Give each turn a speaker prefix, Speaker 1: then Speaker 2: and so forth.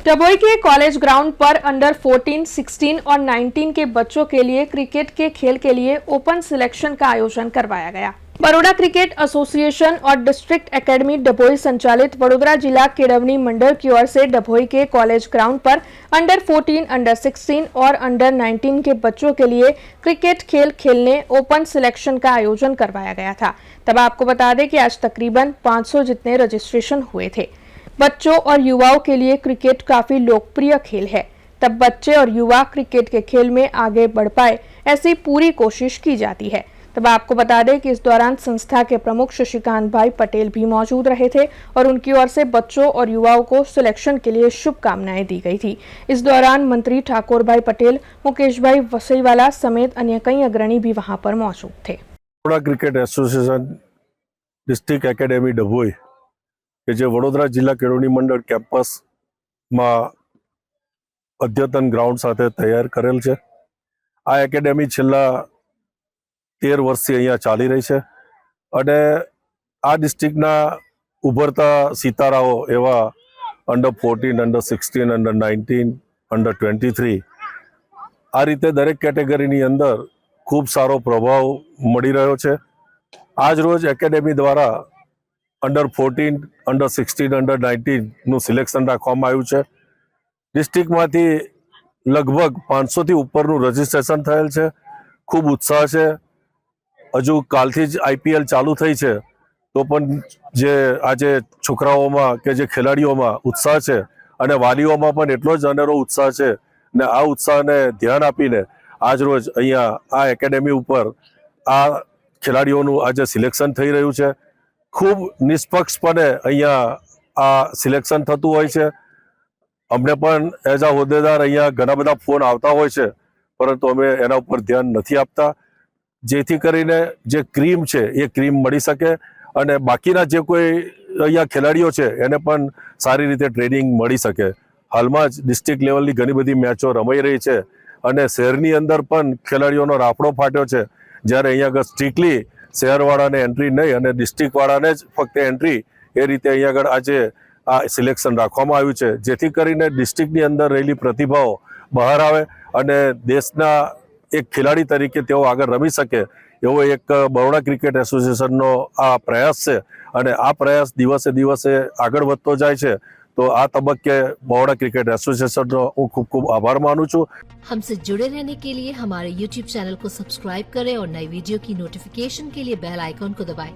Speaker 1: डभोई के college ground पर under 14, 16 और 19 के बच्चों के लिए क्रिकेट के खेल के लिए ओपन सिलेक्शन का आयोजन करवाया गया। बड़ौदा क्रिकेट एसोसिएशन और डिस्ट्रिक्ट एकेडमी डभोई संचालित वडोदरा जिला केळवणी मंडल की ओर से डभोई के कॉलेज ग्राउंड पर अंडर 14, अंडर 16 और अंडर 19 के बच्चों के लिए क्रिकेट खेल खेलने ओपन सिलेक्शन का आयोजन करवाया गया था। तब आपको बता दें कि आज तकरीबन 500 जितने रजिस्ट्रेशन हुए थे। बच्चों और युवाओं के लिए क्रिकेट काफी लोकप्रिय खेल है, तब बच्चे और युवा क्रिकेट के खेल में आगे बढ़ पाए ऐसी पूरी कोशिश की जाती है। तब आपको बता दें कि इस दौरान संस्था के प्रमुख शशिकांत भाई पटेल भी मौजूद रहे थे और उनकी ओर से बच्चों और युवाओं को सिलेक्शन के लिए शुभकामनाएं दी गई थी। इस दौरान मंत्री ठाकुर भाई पटेल, मुकेश भाई वसईवाला समेत अन्य कई अग्रणी भी वहां पर मौजूद थे।
Speaker 2: Cricket association district academy Dabhoi કે જે વડોદરા જિલ્લા કેળવણી મંડળ કેમ્પસમાં અદ્યતન ગ્રાઉન્ડ સાથે તૈયાર કરેલ છે। આ એકેડેમી છેલ્લા 13 વર્ષથી અહીંયા ચાલી રહી છે અને આ ડિસ્ટ્રિક્ટના ઉભરતા સિતારાઓ એવા અંડર 14, અંડર 16, અંડર 19, અંડર 23 આ રીતે દરેક કેટેગરીની અંદર ખૂબ સારો પ્રભાવ મળી રહ્યો છે। આજ રોજ એકેડેમી દ્વારા अंडर 14, अंडर 16, अंडर 19 નું સિલેક્શન રાખવામાં આવ્યું છે। ડિસ્ટ્રિક્ટમાંથી લગભગ 500 થી ઉપરનું રજીસ્ટ્રેશન થયેલ છે। ખૂબ ઉત્સાહ છે। હજુ કાલથી જ આઈપીએલ ચાલુ થઈ છે તો પણ જે આજે છોકરાઓમાં કે જે ખેલાડીઓમાં ઉત્સાહ છે અને વાલીઓમાં પણ એટલો જ અનેરો ઉત્સાહ છે ને આ ઉત્સાહને ધ્યાન આપીને આજ રોજ અહીંયા આ એકેડેમી ઉપર આ ખેલાડીઓનું આજે સિલેક્શન થઈ રહ્યું છે। खूब निष्पक्षपणे अहींया आ सिलेक्शन थतुं होय छे। अमने पण एज अ होद्देदार अहींया घणा बधा फोन आवता होय छे, परंतु अमे एना उपर ध्यान नथी आपता, जेथी करीने जे क्रीम छे ए क्रीम मळी शके अने बाकीना जे कोई अहींया खेलाड़ीओ छे एने पण सारी रीते ट्रेनिंग मळी शके। हालमां ज डिस्ट्रिक्ट लेवलनी घणी बधी मैचो रमाई रही छे अने शहेरनी अंदर पण खेलाड़ीओनो राफड़ो फाट्यो छे, ज्यारे अहींया આગળ स्ट्रिक्टली શહેરવાળાને એન્ટ્રી નહીં અને ડિસ્ટ્રિક્ટવાળાને જ ફક્ત એન્ટ્રી એ રીતે અહીંયા આગળ આજે આ સિલેક્શન રાખવામાં આવ્યું છે, જેથી કરીને ડિસ્ટ્રિક્ટની અંદર રહેલી પ્રતિભાઓ બહાર આવે અને દેશના એક ખેલાડી તરીકે તેઓ આગળ રમી શકે એવો એક બરોડા ક્રિકેટ એસોસિએશનનો આ પ્રયાસ છે અને આ પ્રયાસ દિવસે દિવસે આગળ વધતો જાય છે। तो आ तबक्के बड़ौदा क्रिकेट एसोसिएशन को खूब खूब आभार मानूं छूं।
Speaker 3: हमसे जुड़े रहने के लिए हमारे YouTube चैनल को सब्सक्राइब करें और नई वीडियो की नोटिफिकेशन के लिए बेल आइकॉन को दबाएं।